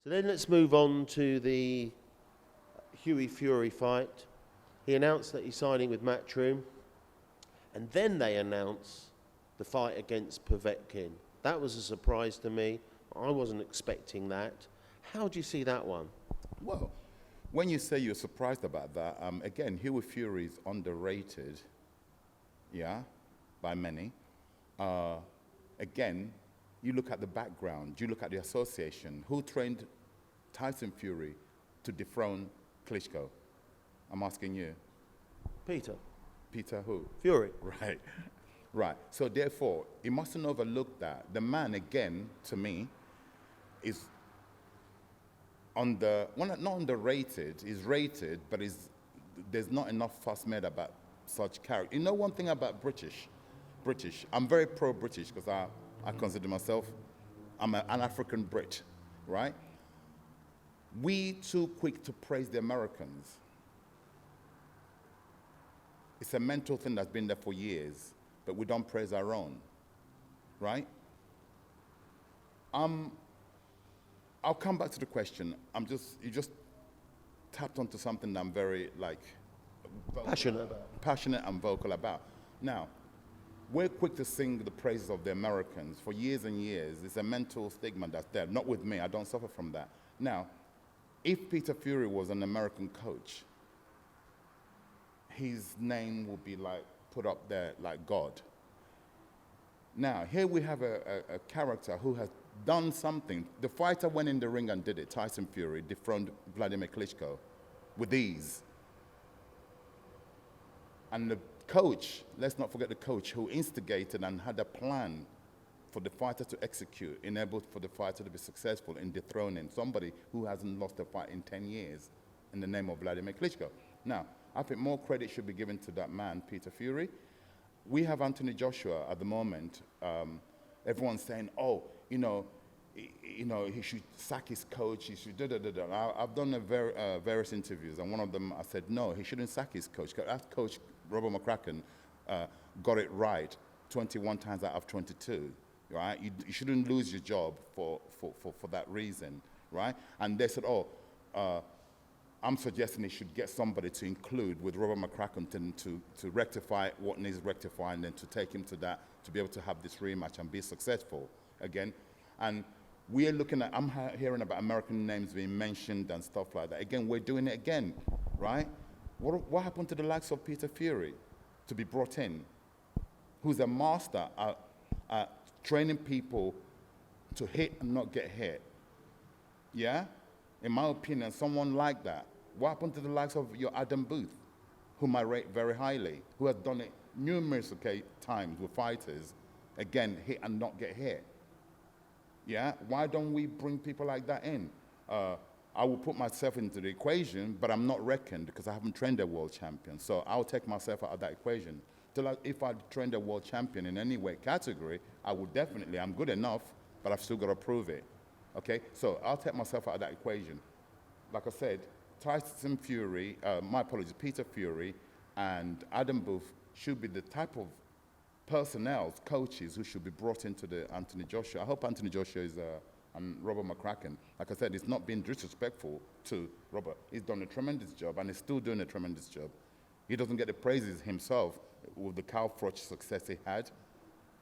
So then let's move on to the Hughie Fury fight. He announced that he's signing with Matchroom, and then they announced the fight against Povetkin. That was a surprise to me. I wasn't expecting that. How do you see that one? Well, when you say you're surprised about that, again, Hughie Fury is underrated, yeah, by many. Again, you look at the background, you look at the association. Who trained Tyson Fury to dethrone Klitschko? I'm asking you. Peter. Peter who? Fury. Right. Right. So therefore, you mustn't overlook that. The man, again, to me, is not underrated, he's rated, but there's not enough fuss made about such character. You know one thing about British, I'm very pro-British because I consider myself, I'm an African Brit, right? We too quick to praise the Americans. It's a mental thing that's been there for years, but we don't praise our own, right? I'll come back to the question. You just tapped onto something that I'm very passionate and vocal about. Now, we're quick to sing the praises of the Americans for years and years. It's a mental stigma that's there. Not with me, I don't suffer from that. Now, if Peter Fury was an American coach, his name would be put up there like God. Now, here we have a character who has done something. The fighter went in the ring and did it. Tyson Fury dethroned Vladimir Klitschko with ease. And the coach, let's not forget the coach, who instigated and had a plan for the fighter to execute, enabled for the fighter to be successful in dethroning somebody who hasn't lost a fight in 10 years in the name of Vladimir Klitschko. Now, I think more credit should be given to that man, Peter Fury. We have Anthony Joshua at the moment. Everyone's saying, oh, he should sack his coach, he should da-da-da-da. I've done various interviews, and one of them I said, no, he shouldn't sack his coach. That coach, Robert McCracken, got it right 21 times out of 22, right? You shouldn't lose your job for that reason, right? And they said, oh, I'm suggesting he should get somebody to include with Robert McCracken to rectify what needs rectifying, and then to take him to that, to be able to have this rematch and be successful again. And we're looking at, I'm hearing about American names being mentioned and stuff like that. Again, we're doing it again, right? What happened to the likes of Peter Fury to be brought in, who's a master at training people to hit and not get hit? Yeah? In my opinion, someone like that. What happened to the likes of your Adam Booth, whom I rate very highly, who has done it numerous times with fighters, again, hit and not get hit? Yeah? Why don't we bring people like that in? I will put myself into the equation, but I'm not reckoned because I haven't trained a world champion. So I'll take myself out of that equation. If I trained a world champion in any weight category, I would definitely, I'm good enough, but I've still got to prove it. Okay? So I'll take myself out of that equation. Like I said, Tyson Fury, my apologies, Peter Fury and Adam Booth should be the type of personnel, coaches who should be brought into the Anthony Joshua. I hope Anthony Joshua is, and Robert McCracken, like I said, it's not being disrespectful to Robert. He's done a tremendous job, and he's still doing a tremendous job. He doesn't get the praises himself with the Cal Froch success he had,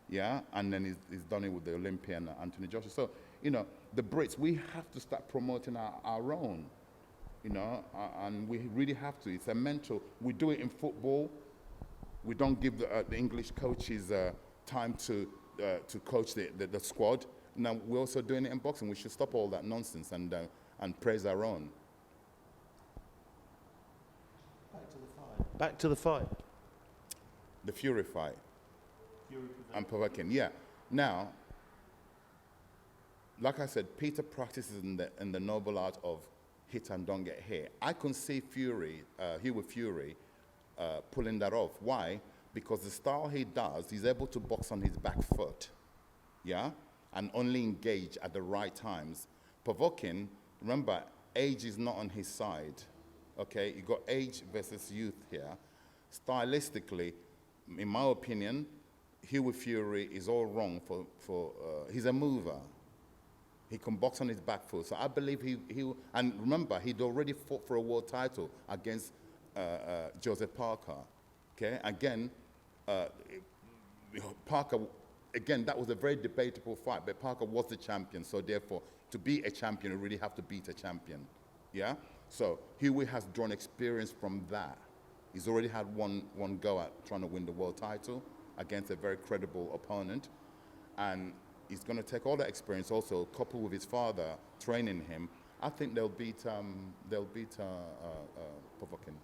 yeah, and then he's done it with the Olympian Anthony Joshua. So, the Brits, we have to start promoting our own, and we really have to. It's a mental, we do it in football. We don't give the English coaches time to coach the squad. Now, we're also doing it in boxing. We should stop all that nonsense and praise our own. Back to the fight. The Fury fight. And Povetkin, yeah. Now, like I said, Peter practices in the noble art of hit and don't get hit. I can see Hughie Fury, pulling that off. Why? Because the style he does, he's able to box on his back foot, yeah, and only engage at the right times. Povetkin, remember, age is not on his side, okay? You got age versus youth here. Stylistically, in my opinion, Hughie Fury is all wrong for he's a mover. He can box on his back foot. So I believe and remember, he'd already fought for a world title against Joseph Parker. Okay, again, Parker, again, that was a very debatable fight, but Parker was the champion, so therefore, to be a champion, you really have to beat a champion, yeah? So Hughie has drawn experience from that. He's already had one go at trying to win the world title against a very credible opponent, and he's going to take all that experience also, coupled with his father training him. I think they'll beat Povetkin.